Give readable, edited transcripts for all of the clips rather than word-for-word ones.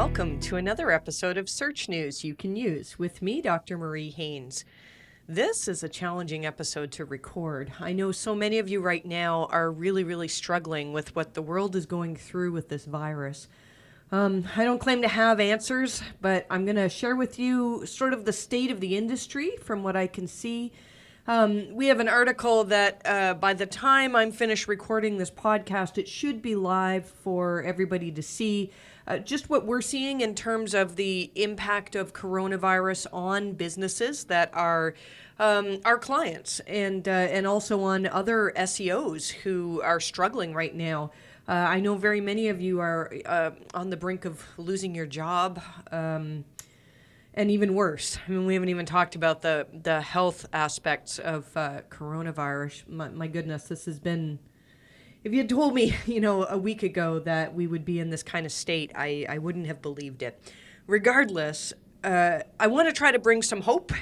welcome to another episode of Search News You Can Use with me, Dr. Marie Haynes. This is a challenging episode to record. I know so many of you right now are really struggling with what the world is going through with this virus. I don't claim to have answers, but I'm going to share with you sort of the state of the industry from what I can see. We have an article that by the time I'm finished recording this podcast, it should be live for everybody to see. Just what we're seeing in terms of the impact of coronavirus on businesses that are our clients and also on other SEOs who are struggling right now. I know very many of you are on the brink of losing your job. And even worse, I mean, we haven't even talked about the health aspects of coronavirus. My goodness, this has been, if you had told me, a week ago that we would be in this kind of state, I wouldn't have believed it. Regardless, I want to try to bring some hope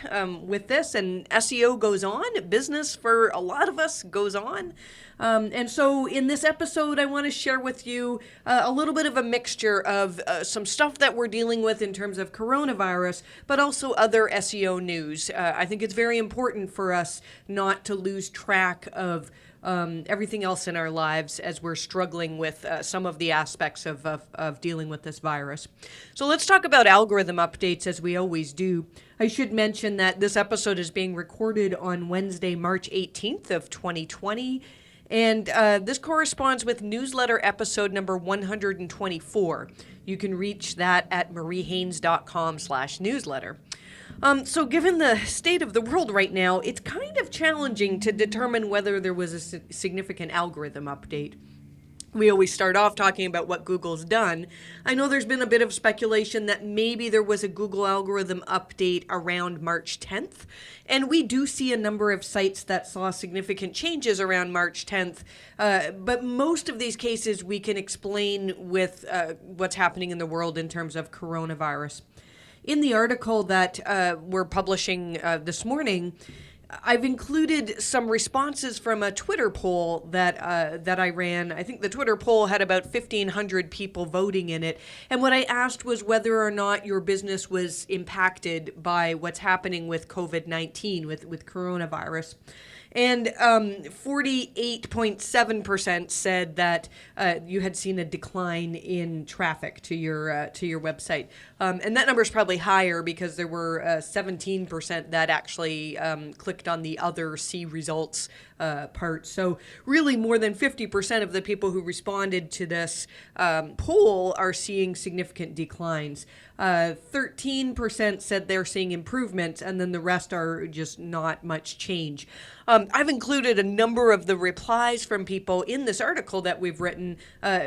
with this, and SEO goes on. Business for a lot of us goes on. And so in this episode, I want to share with you a little bit of a mixture of some stuff that we're dealing with in terms of coronavirus, but also other SEO news. I think it's very important for us not to lose track of everything else in our lives as we're struggling with some of the aspects of dealing with this virus. So let's talk about algorithm updates as we always do. I should mention that this episode is being recorded on Wednesday, March 18th of 2020. And this corresponds with newsletter episode number 124. You can reach that at mariehaynes.com/newsletter. So given the state of the world right now, it's kind of challenging to determine whether there was a significant algorithm update. We always start off talking about what Google's done. I know there's been a bit of speculation that maybe there was a Google algorithm update around March 10th. And we do see a number of sites that saw significant changes around March 10th. But most of these cases we can explain with what's happening in the world in terms of coronavirus. In the article that we're publishing this morning, I've included some responses from a Twitter poll that I ran. I think the Twitter poll had about 1,500 people voting in it. And what I asked was whether or not your business was impacted by what's happening with COVID-19, with coronavirus. And 48.7% said that you had seen a decline in traffic to your website. And that number is probably higher because there were 17% that actually clicked on the other see results part. So really more than 50% of the people who responded to this poll are seeing significant declines. 13% said they're seeing improvements, and then the rest are just not much change. I've included a number of the replies from people in this article that we've written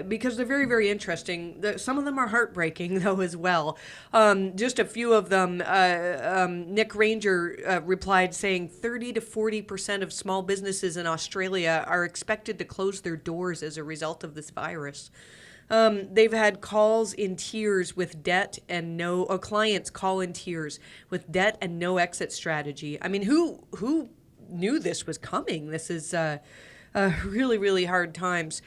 because they're very interesting. Some of them are heartbreaking, though, as well. Just a few of them. Nick Ranger replied saying 30 to 40% of small businesses in Australia are expected to close their doors as a result of this virus. They've had calls in tears with debt and clients call in tears with debt and no exit strategy. I mean, who knew this was coming? This is really hard times.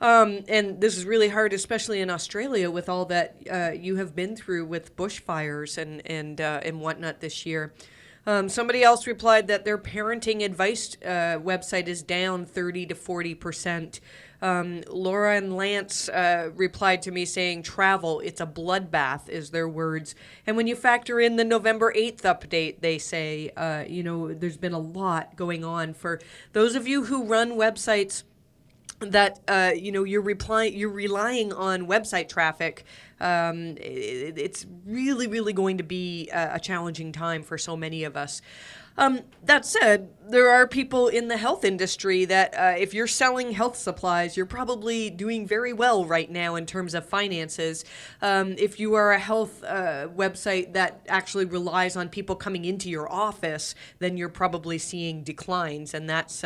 And this is really hard, especially in Australia with all that you have been through with bushfires and whatnot this year. Somebody else replied that their parenting advice website is down 30 to 40%. Laura and Lance replied to me saying, travel, it's a bloodbath, is their words. And when you factor in the November 8th update, they say, there's been a lot going on. For those of you who run websites that, you're relying on website traffic, it's really going to be a challenging time for so many of us. That said, there are people in the health industry that if you're selling health supplies, you're probably doing very well right now in terms of finances. If you are a health website that actually relies on people coming into your office, then you're probably seeing declines, and that's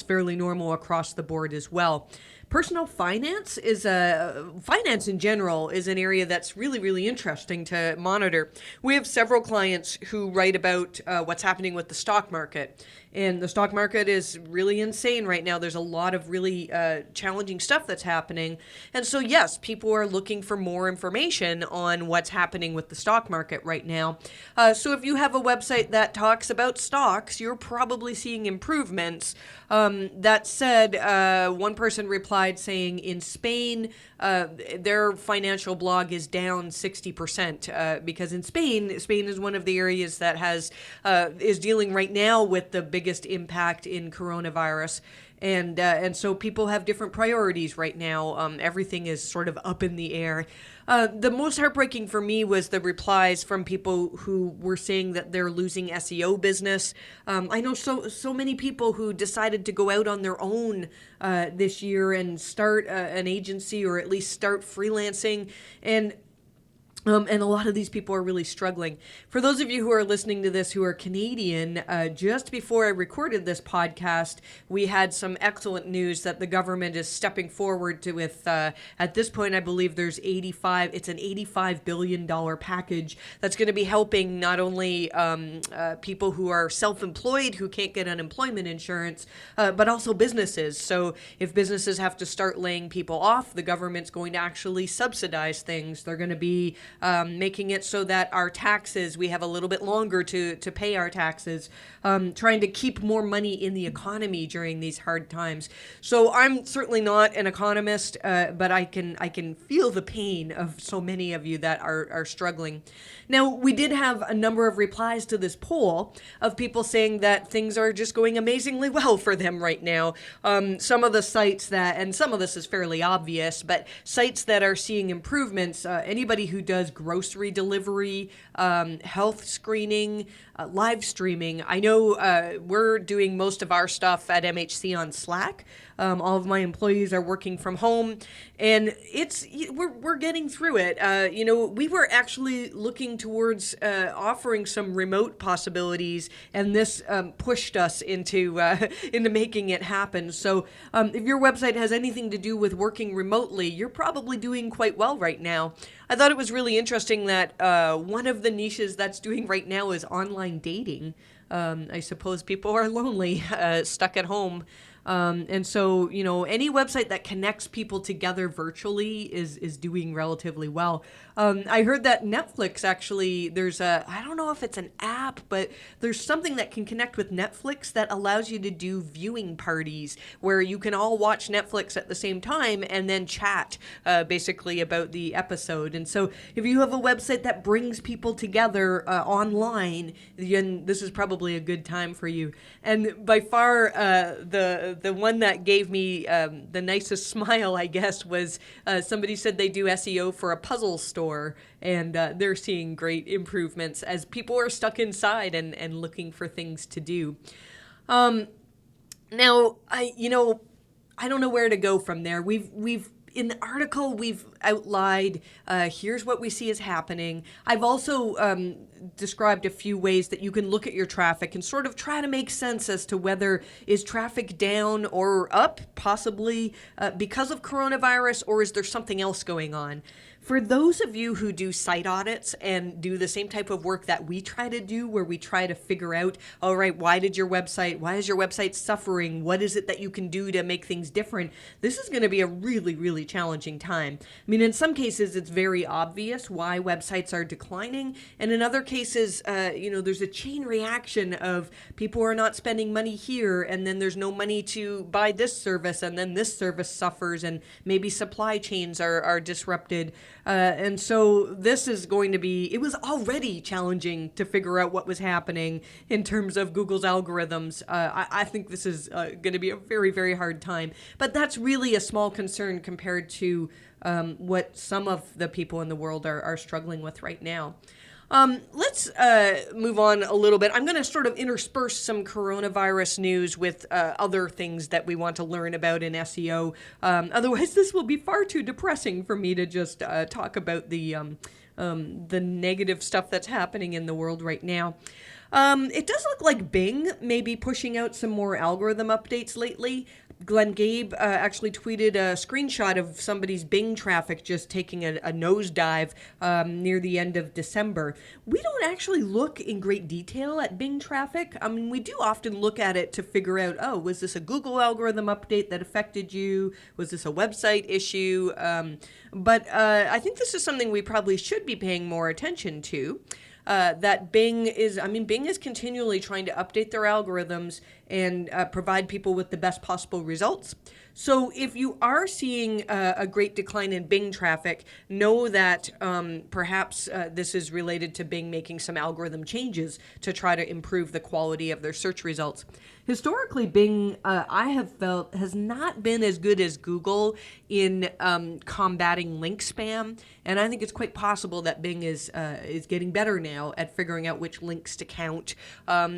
fairly normal across the board as well. Personal finance finance in general is an area that's really interesting to monitor. We have several clients who write about what's happening with the stock market. And the stock market is really insane right now. There's a lot of really challenging stuff that's happening. And so, yes, people are looking for more information on what's happening with the stock market right now. So if you have a website that talks about stocks, you're probably seeing improvements. That said, one person replied saying in Spain, their financial blog is down 60% because in Spain is one of the areas that is dealing right now with the biggest impact in coronavirus. And so people have different priorities right now. Everything is sort of up in the air. The most heartbreaking for me was the replies from people who were saying that they're losing SEO business. I know so many people who decided to go out on their own this year and start an agency or at least start freelancing. And a lot of these people are really struggling. For those of you who are listening to this who are Canadian, just before I recorded this podcast, we had some excellent news that the government is stepping forward to with, at this point, I believe it's an $85 billion package that's going to be helping not only people who are self-employed who can't get unemployment insurance, but also businesses. So if businesses have to start laying people off, the government's going to actually subsidize things. They're going to be making it so that our taxes, we have a little bit longer to pay our taxes, trying to keep more money in the economy during these hard times. So I'm certainly not an economist, but I can feel the pain of so many of you that are struggling. Now, we did have a number of replies to this poll of people saying that things are just going amazingly well for them right now. Some of the sites that, and some of this is fairly obvious, but sites that are seeing improvements, anybody who does grocery delivery, health screening, live streaming. I know we're doing most of our stuff at MHC on Slack. All of my employees are working from home, and we're getting through it. We were actually looking towards offering some remote possibilities, and this pushed us into making it happen. So if your website has anything to do with working remotely, you're probably doing quite well right now. I thought it was really interesting that one of the niches that's doing right now is online dating. I suppose people are lonely, stuck at home. And so, any website that connects people together virtually is doing relatively well. I heard that Netflix actually, I don't know if it's an app, but there's something that can connect with Netflix that allows you to do viewing parties where you can all watch Netflix at the same time and then chat basically about the episode. And so if you have a website that brings people together online, then this is probably a good time for you. And by far, the one that gave me the nicest smile, I guess, was somebody said they do SEO for a puzzle store, and they're seeing great improvements as people are stuck inside and looking for things to do. Now, I don't know where to go from there. We've in the article, we've outlined, here's what we see is happening. I've also described a few ways that you can look at your traffic and sort of try to make sense as to whether is traffic down or up, possibly because of coronavirus, or is there something else going on? For those of you who do site audits and do the same type of work that we try to do, where we try to figure out, all right, why is your website suffering? What is it that you can do to make things different? This is going to be a really, really challenging time. I mean, in some cases, it's very obvious why websites are declining. And in other cases, there's a chain reaction of people are not spending money here, and then there's no money to buy this service, and then this service suffers, and maybe supply chains are disrupted. And so this is going to be, it was already challenging to figure out what was happening in terms of Google's algorithms. I think this is going to be a very, very hard time. But that's really a small concern compared to what some of the people in the world are struggling with right now. Let's move on a little bit. I'm going to sort of intersperse some coronavirus news with other things that we want to learn about in SEO. Otherwise, this will be far too depressing for me to just talk about the negative stuff that's happening in the world right now. It does look like Bing may be pushing out some more algorithm updates lately. Glenn Gabe actually tweeted a screenshot of somebody's Bing traffic just taking a nosedive near the end of December. We don't actually look in great detail at Bing traffic. I mean, we do often look at it to figure out, oh, was this a Google algorithm update that affected you? Was this a website issue? But I think this is something we probably should be paying more attention to. That Bing is continually trying to update their algorithms and provide people with the best possible results. So if you are seeing a great decline in Bing traffic, know that perhaps this is related to Bing making some algorithm changes to try to improve the quality of their search results. Historically, Bing, I have felt, has not been as good as Google in combating link spam, and I think it's quite possible that Bing is getting better now at figuring out which links to count,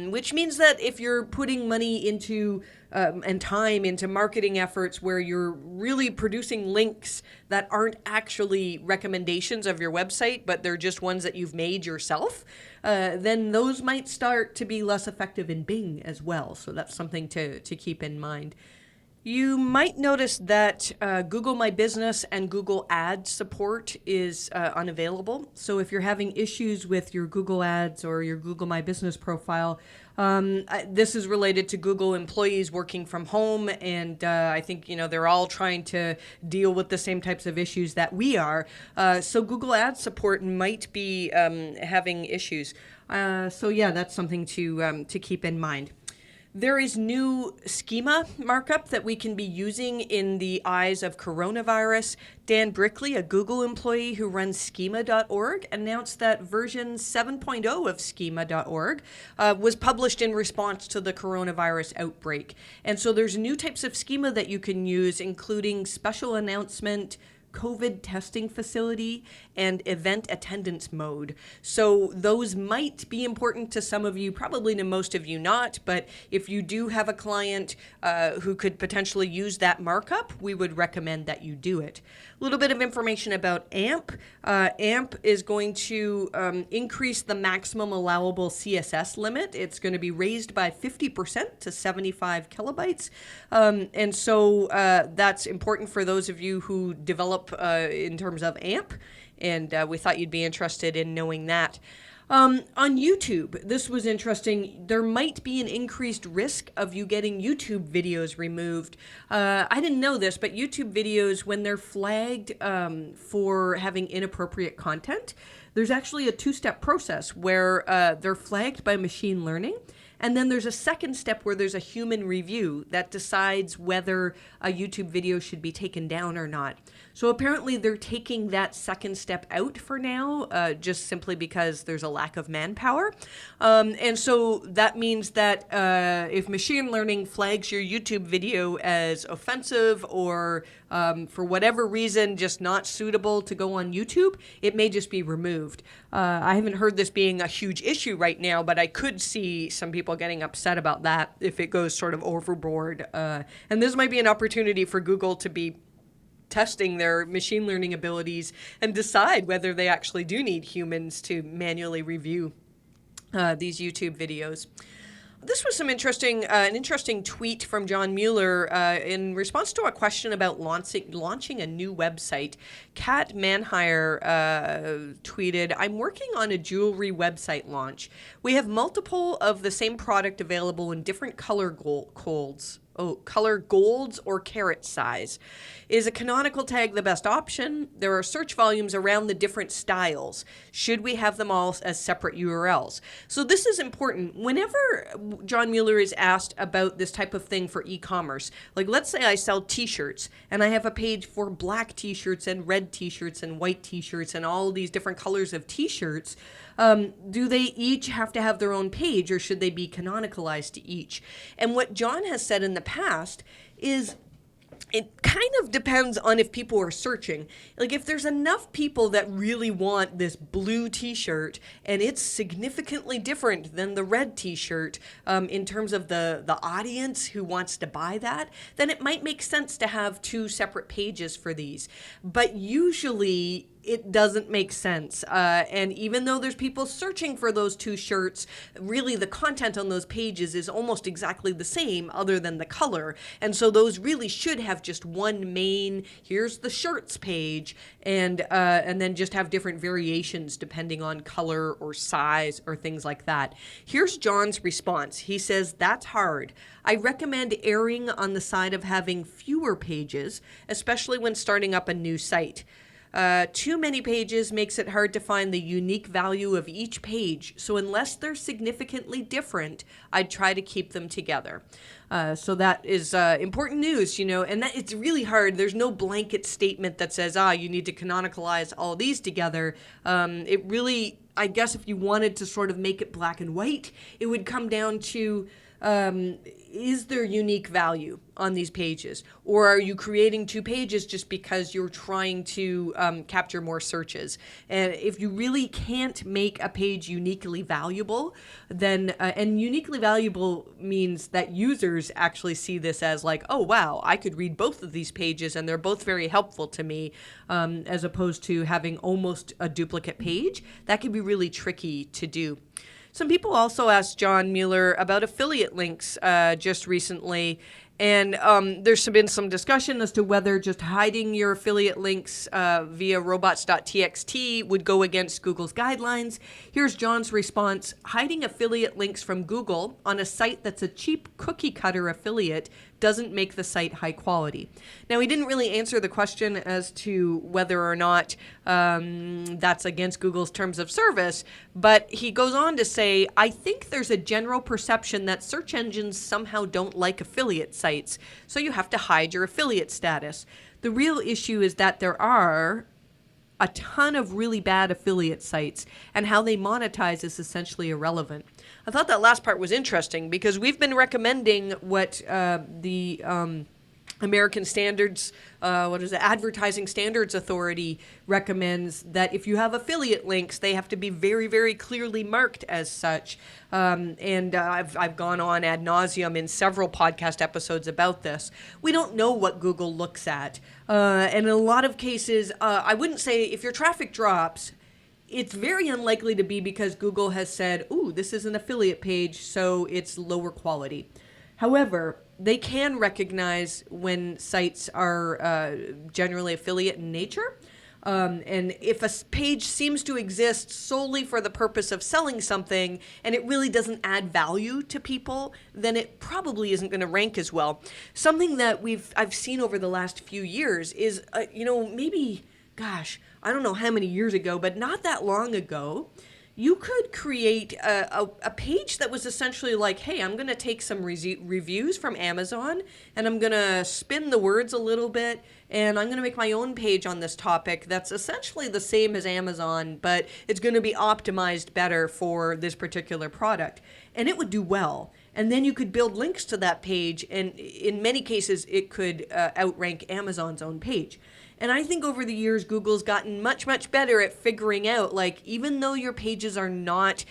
which means that if you're putting money into and time into marketing efforts where you're really producing links that aren't actually recommendations of your website, but they're just ones that you've made yourself, then those might start to be less effective in Bing as well. So that's something to keep in mind. You might notice that Google My Business and Google Ads support is unavailable. So if you're having issues with your Google Ads or your Google My Business profile, this is related to Google employees working from home, and I think they're all trying to deal with the same types of issues that we are. So Google Ads support might be having issues. So yeah, that's something to keep in mind. There is new schema markup that we can be using in the eyes of coronavirus. Dan Brickley, a Google employee who runs schema.org, announced that version 7.0 of schema.org was published in response to the coronavirus outbreak. And so there's new types of schema that you can use, including special announcement, COVID testing facility, and event attendance mode. So those might be important to some of you, probably to most of you not, but if you do have a client who could potentially use that markup, we would recommend that you do it. A little bit of information about AMP. AMP is going to increase the maximum allowable CSS limit. It's going to be raised by 50% to 75 kilobytes. And so that's important for those of you who develop in terms of AMP, and we thought you'd be interested in knowing that. On YouTube, this was interesting. There might be an increased risk of you getting YouTube videos removed. I didn't know this, but YouTube videos, when they're flagged for having inappropriate content, there's actually a two-step process where they're flagged by machine learning. And then there's a second step where there's a human review that decides whether a YouTube video should be taken down or not. So apparently they're taking that second step out for now, just simply because there's a lack of manpower. And so that means that if machine learning flags your YouTube video as offensive or for whatever reason just not suitable to go on YouTube, it may just be removed. I haven't heard this being a huge issue right now, but I could see some people getting upset about that if it goes sort of overboard. And this might be an opportunity for Google to be testing their machine learning abilities and decide whether they actually do need humans to manually review these YouTube videos. This was an interesting tweet from John Mueller in response to a question about launching a new website. Kat Manhire tweeted, "I'm working on a jewelry website launch. We have multiple of the same product available in different color golds or carat size. Is a canonical tag the best option? There are search volumes around the different styles. Should we have them all as separate URLs?" So this is important. Whenever John Mueller is asked about this type of thing for e-commerce, like let's say I sell t-shirts and I have a page for black t-shirts and red t-shirts and white t-shirts and all these different colors of t-shirts, do they each have to have their own page, or should they be canonicalized to each? And what John has said in the past is it kind of depends on if people are searching. Like if there's enough people that really want this blue t-shirt and it's significantly different than the red t-shirt in terms of the audience who wants to buy that, then it might make sense to have two separate pages for these. But usually it doesn't make sense. And even though there's people searching for those two shirts, really the content on those pages is almost exactly the same other than the color. And so those really should have just one main, here's the shirts page, and then just have different variations depending on color or size or things like that. Here's John's response. He says, that's hard. I recommend erring on the side of having fewer pages, especially when starting up a new site. Too many pages makes it hard to find the unique value of each page. So unless they're significantly different, I'd try to keep them together. So that is important news, and that it's really hard. There's no blanket statement that says, you need to canonicalize all these together. It really, I guess if you wanted to sort of make it black and white, it would come down to, is there unique value on these pages? Or are you creating two pages just because you're trying to capture more searches? And if you really can't make a page uniquely valuable, then, and uniquely valuable means that users actually see this as like, oh, wow, I could read both of these pages and they're both very helpful to me, as opposed to having almost a duplicate page. That can be really tricky to do. Some people also asked John Mueller about affiliate links just recently, and there's been some discussion as to whether just hiding your affiliate links via robots.txt would go against Google's guidelines. Here's John's response. Hiding affiliate links from Google on a site that's a cheap cookie cutter affiliate doesn't make the site high quality. Now, he didn't really answer the question as to whether or not that's against Google's terms of service, but he goes on to say, I think there's a general perception that search engines somehow don't like affiliate sites, so you have to hide your affiliate status. The real issue is that there are a ton of really bad affiliate sites, and how they monetize is essentially irrelevant. I thought that last part was interesting because we've been recommending what the American Standards, Advertising Standards Authority recommends, that if you have affiliate links, they have to be very, very clearly marked as such. I've gone on ad nauseum in several podcast episodes about this. We don't know what Google looks at. And in a lot of cases, I wouldn't say if your traffic drops, it's very unlikely to be because Google has said, ooh, this is an affiliate page, so it's lower quality. However, they can recognize when sites are generally affiliate in nature. And if a page seems to exist solely for the purpose of selling something and it really doesn't add value to people, then it probably isn't going to rank as well. Something that I've seen over the last few years is, maybe, I don't know how many years ago, but not that long ago, you could create a page that was essentially like, hey, I'm going to take some reviews from Amazon and I'm going to spin the words a little bit and I'm going to make my own page on this topic that's essentially the same as Amazon, but it's going to be optimized better for this particular product. And it would do well. And then you could build links to that page, and in many cases, it could outrank Amazon's own page. And I think over the years, Google's gotten much, much better at figuring out, like, even though your pages are not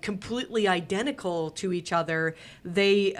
completely identical to each other, they,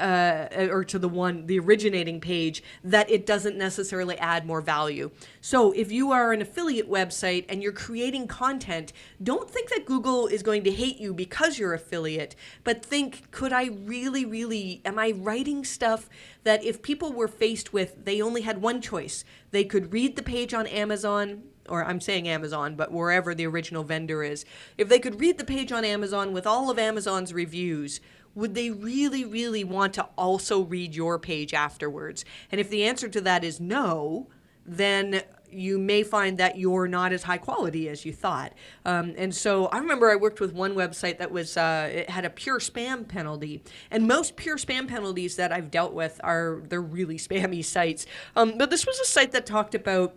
or to the originating page, that it doesn't necessarily add more value. So if you are an affiliate website and you're creating content, don't think that Google is going to hate you because you're affiliate, but think, could I really, am I writing stuff that if people were faced with, they only had one choice. They could read the page on Amazon, or I'm saying Amazon, but wherever the original vendor is. If they could read the page on Amazon with all of Amazon's reviews, would they really want to also read your page afterwards? And if the answer to that is no, then you may find that you're not as high quality as you thought. And so I remember I worked with one website that was, it had a pure spam penalty. And most pure spam penalties that I've dealt with they're really spammy sites. But this was a site that talked about,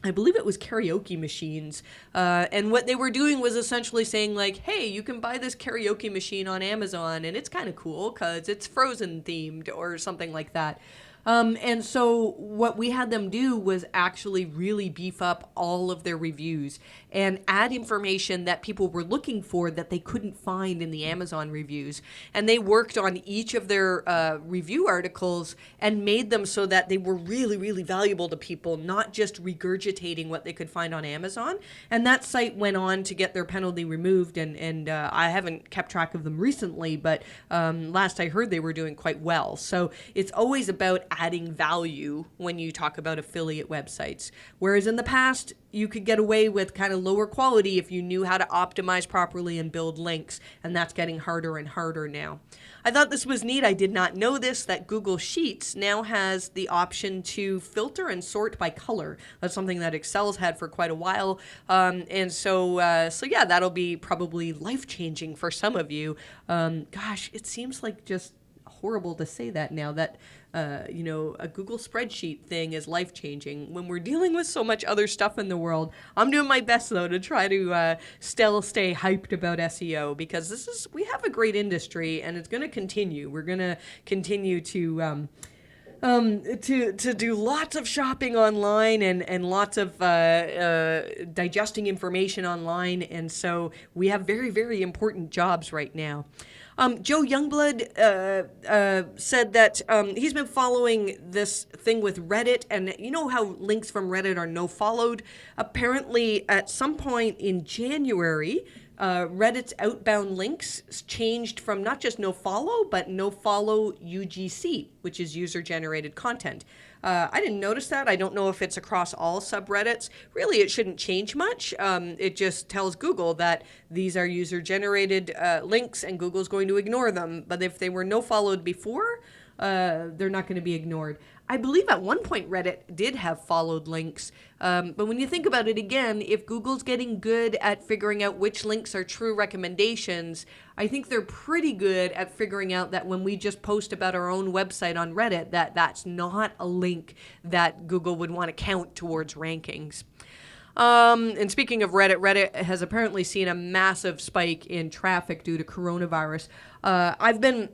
I believe it was karaoke machines. And what they were doing was essentially saying like, hey, you can buy this karaoke machine on Amazon and it's kind of cool because it's Frozen themed or something like that. And so what we had them do was actually really beef up all of their reviews and add information that people were looking for that they couldn't find in the Amazon reviews. And they worked on each of their review articles and made them so that they were really, really valuable to people, not just regurgitating what they could find on Amazon. And that site went on to get their penalty removed. And I haven't kept track of them recently, but last I heard they were doing quite well. So it's always about adding value when you talk about affiliate websites. Whereas in the past, you could get away with kind of lower quality if you knew how to optimize properly and build links, and that's getting harder and harder now. I thought this was neat. I did not know this, that Google Sheets now has the option to filter and sort by color. That's something that Excel's had for quite a while. So yeah, that'll be probably life-changing for some of you. Gosh, it seems like just horrible to say that now, that a Google spreadsheet thing is life-changing when we're dealing with so much other stuff in the world. I'm doing my best, though, to try to still stay hyped about SEO, because we have a great industry and it's going to continue. We're going to continue to do lots of shopping online and lots of digesting information online. And so we have very, very important jobs right now. Joe Youngblood said that he's been following this thing with Reddit, and you know how links from Reddit are no-followed? Apparently, at some point in January, Reddit's outbound links changed from not just no-follow, but no-follow UGC, which is user-generated content. I didn't notice that. I don't know if it's across all subreddits. Really, it shouldn't change much. It just tells Google that these are user-generated links and Google's going to ignore them. But if they were no-followed before, they're not going to be ignored. I believe at one point Reddit did have followed links. But when you think about it again, if Google's getting good at figuring out which links are true recommendations, I think they're pretty good at figuring out that when we just post about our own website on Reddit, that's not a link that Google would want to count towards rankings. And speaking of Reddit has apparently seen a massive spike in traffic due to coronavirus. I've been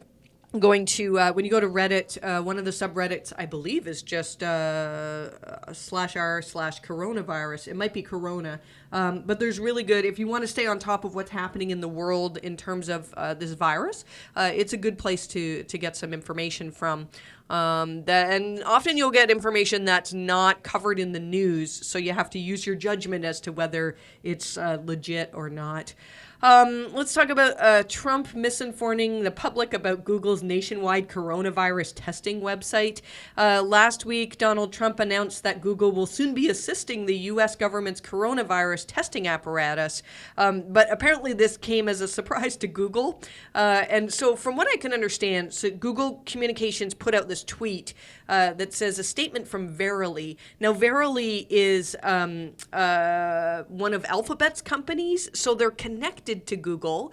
going to, when you go to Reddit, one of the subreddits, I believe, is just /r/coronavirus. It might be Corona. But there's really good, if you want to stay on top of what's happening in the world in terms of this virus, it's a good place to get some information from. And often you'll get information that's not covered in the news, so you have to use your judgment as to whether it's legit or not. Let's talk about Trump misinforming the public about Google's nationwide coronavirus testing website. Last week, Donald Trump announced that Google will soon be assisting the U.S. government's coronavirus testing apparatus. But apparently this came as a surprise to Google. And so from what I can understand, so Google Communications put out this tweet that says a statement from Verily. Now, Verily is one of Alphabet's companies, so they're connected to Google.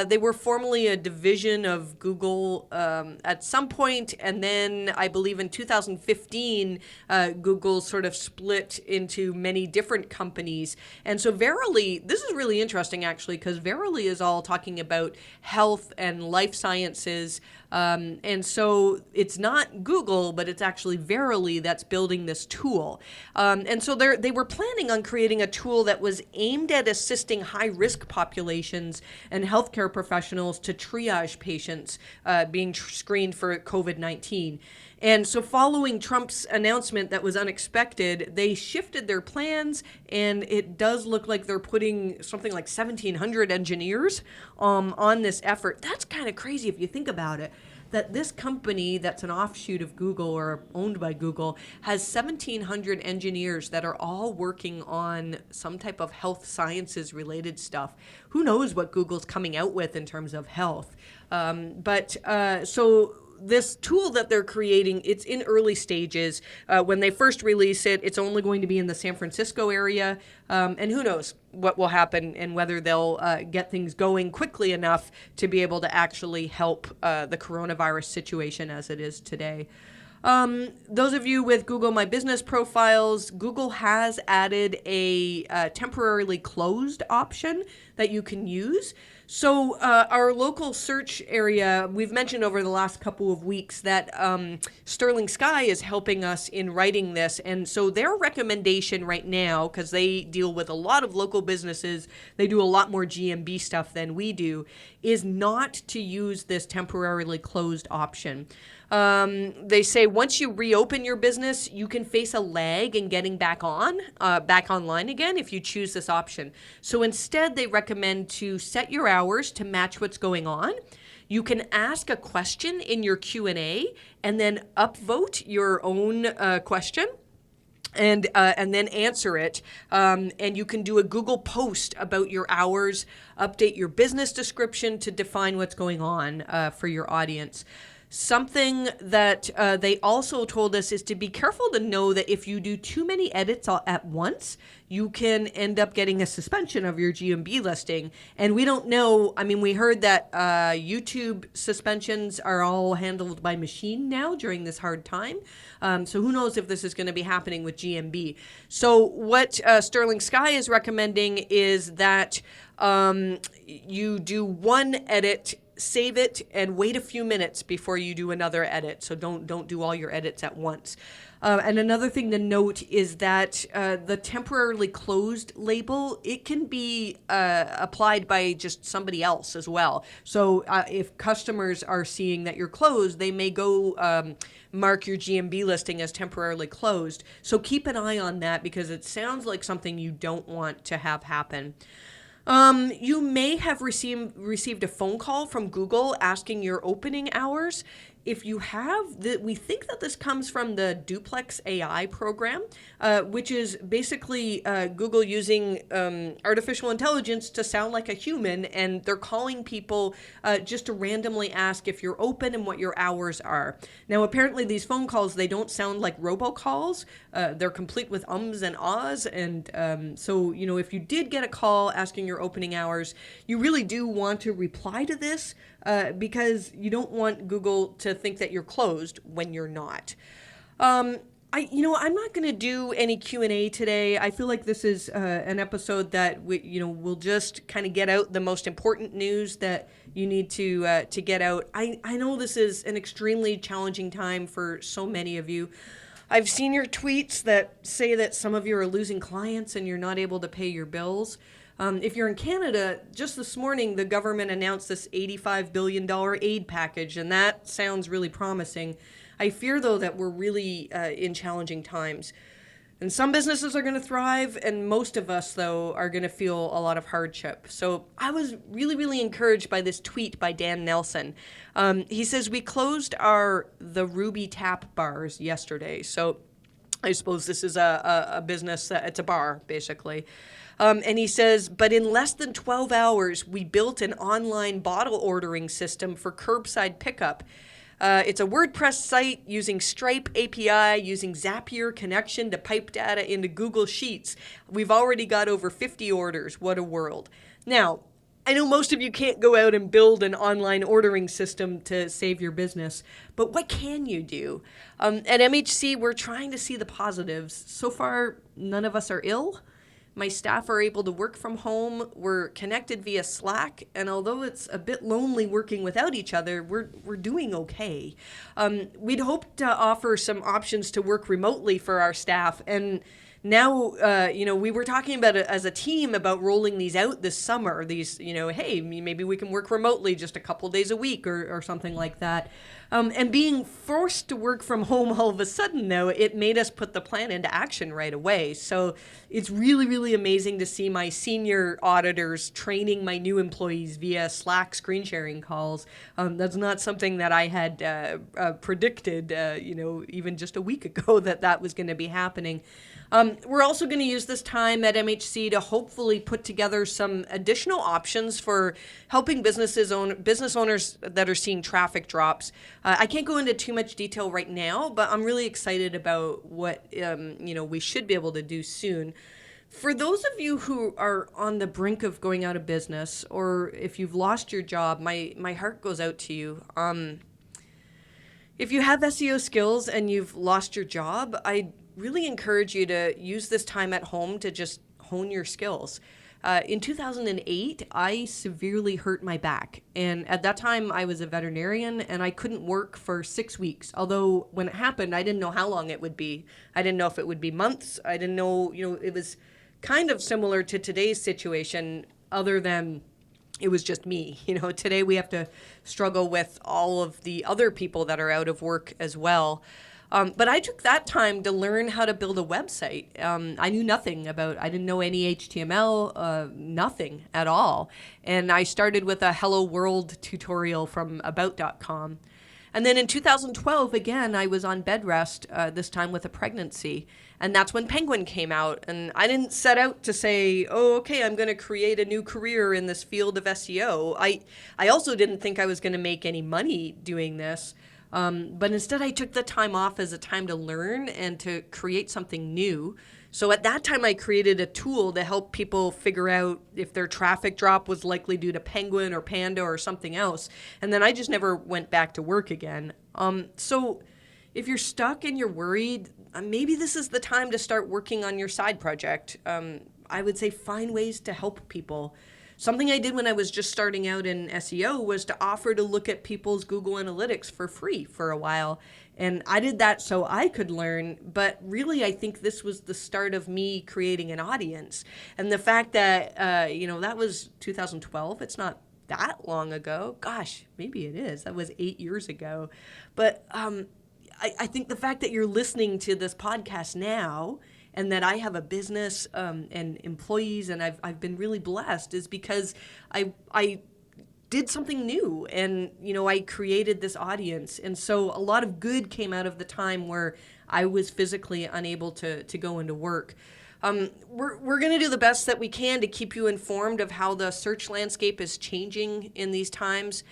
They were formerly a division of Google at some point, and then I believe in 2015, Google sort of split into many different companies. And so Verily, this is really interesting actually, because Verily is all talking about health and life sciences. And so it's not Google, but it's actually Verily that's building this tool. And so they were planning on creating a tool that was aimed at assisting high-risk populations and healthcare professionals to triage patients being screened for COVID-19. And so following Trump's announcement that was unexpected, they shifted their plans, and it does look like they're putting something like 1,700 engineers on this effort. That's kind of crazy if you think about it, that this company that's an offshoot of Google or owned by Google has 1,700 engineers that are all working on some type of health sciences related stuff. Who knows what Google's coming out with in terms of health. So this tool that they're creating, it's in early stages. When they first release it, it's only going to be in the San Francisco area. And who knows what will happen and whether they'll get things going quickly enough to be able to actually help the coronavirus situation as it is today. Those of you with Google My Business profiles, Google has added a temporarily closed option that you can use. So our local search area, we've mentioned over the last couple of weeks that Sterling Sky is helping us in writing this. And so their recommendation right now, because they deal with a lot of local businesses, they do a lot more GMB stuff than we do, is not to use this temporarily closed option. They say once you reopen your business, you can face a lag in getting back online again if you choose this option. So instead, they recommend to set your hours to match what's going on. You can ask a question in your Q&A and then upvote your own question. And then answer it. And you can do a Google post about your hours, update your business description to define what's going on for your audience. Something that they also told us is to be careful to know that if you do too many edits at once, you can end up getting a suspension of your GMB listing. And we don't know. I mean, we heard that YouTube suspensions are all handled by machine now during this hard time. So who knows if this is going to be happening with GMB. So what Sterling Sky is recommending is that you do one edit, save it, and wait a few minutes before you do another edit. So don't do all your edits at once. And another thing to note is that the temporarily closed label, it can be applied by just somebody else as well. So if customers are seeing that you're closed, they may go mark your GMB listing as temporarily closed. So keep an eye on that because it sounds like something you don't want to have happen. You may have received a phone call from Google asking your opening hours. If you have, we think that this comes from the Duplex AI program, which is basically Google using artificial intelligence to sound like a human, and they're calling people just to randomly ask if you're open and what your hours are. Now, apparently these phone calls, they don't sound like robocalls. They're complete with ums and ahs, and so, if you did get a call asking your opening hours, you really do want to reply to this because you don't want Google to think that you're closed when you're not. I'm not going to do any Q&A today. I feel like this is an episode that we'll just kind of get out the most important news that you need to get out. I know this is an extremely challenging time for so many of you. I've seen your tweets that say that some of you are losing clients and you're not able to pay your bills. If you're in Canada, just this morning, the government announced this $85 billion aid package, and that sounds really promising. I fear, though, that we're really in challenging times. And some businesses are going to thrive, and most of us, though, are going to feel a lot of hardship. So I was really, really encouraged by this tweet by Dan Nelson. He says, we closed the Ruby Tap bars yesterday. So I suppose this is a business, it's a bar, basically. And he says, but in less than 12 hours, we built an online bottle ordering system for curbside pickup. It's a WordPress site using Stripe API, using Zapier connection to pipe data into Google Sheets. We've already got over 50 orders. What a world. Now, I know most of you can't go out and build an online ordering system to save your business, but what can you do? At MHC, we're trying to see the positives. So far, none of us are ill. My staff are able to work from home. We're connected via Slack, and although it's a bit lonely working without each other, we're doing okay. We'd hoped to offer some options to work remotely for our staff, and now, we were talking about it as a team about rolling these out this summer. These, hey, maybe we can work remotely just a couple days a week or something like that. And being forced to work from home all of a sudden, though, it made us put the plan into action right away. So it's really, really amazing to see my senior auditors training my new employees via Slack screen sharing calls. That's not something that I had predicted, even just a week ago that was going to be happening. We're also going to use this time at MHC to hopefully put together some additional options for helping business owners that are seeing traffic drops. I can't go into too much detail right now, but I'm really excited about what we should be able to do soon. For those of you who are on the brink of going out of business, or if you've lost your job, my heart goes out to you. If you have SEO skills and you've lost your job, I really encourage you to use this time at home to just hone your skills. In 2008, I severely hurt my back. And at that time, I was a veterinarian and I couldn't work for 6 weeks. Although when it happened, I didn't know how long it would be. I didn't know if it would be months. I didn't know, it was kind of similar to today's situation, other than it was just me. Today we have to struggle with all of the other people that are out of work as well. But I took that time to learn how to build a website. I knew nothing I didn't know any HTML, nothing at all. And I started with a Hello World tutorial from about.com. And then in 2012, again, I was on bed rest, this time with a pregnancy. And that's when Penguin came out. And I didn't set out to say, oh, okay, I'm going to create a new career in this field of SEO. I also didn't think I was going to make any money doing this. But instead, I took the time off as a time to learn and to create something new. So at that time, I created a tool to help people figure out if their traffic drop was likely due to Penguin or Panda or something else. And then I just never went back to work again. So if you're stuck and you're worried, maybe this is the time to start working on your side project. I would say find ways to help people. Something I did when I was just starting out in SEO was to offer to look at people's Google Analytics for free for a while. And I did that so I could learn, but really I think this was the start of me creating an audience. And the fact that, that was 2012, it's not that long ago. Gosh, maybe it is. That was 8 years ago. But I think the fact that you're listening to this podcast now and that I have a business and employees, and I've been really blessed, is because I did something new, and I created this audience, and so a lot of good came out of the time where I was physically unable to go into work. We're going to do the best that we can to keep you informed of how the search landscape is changing in these times.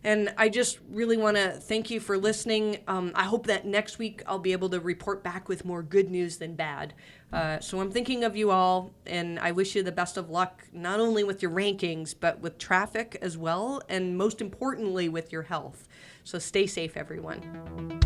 And I just really want to thank you for listening. I hope that next week I'll be able to report back with more good news than bad. So I'm thinking of you all, and I wish you the best of luck, not only with your rankings, but with traffic as well, and most importantly, with your health. So stay safe, everyone.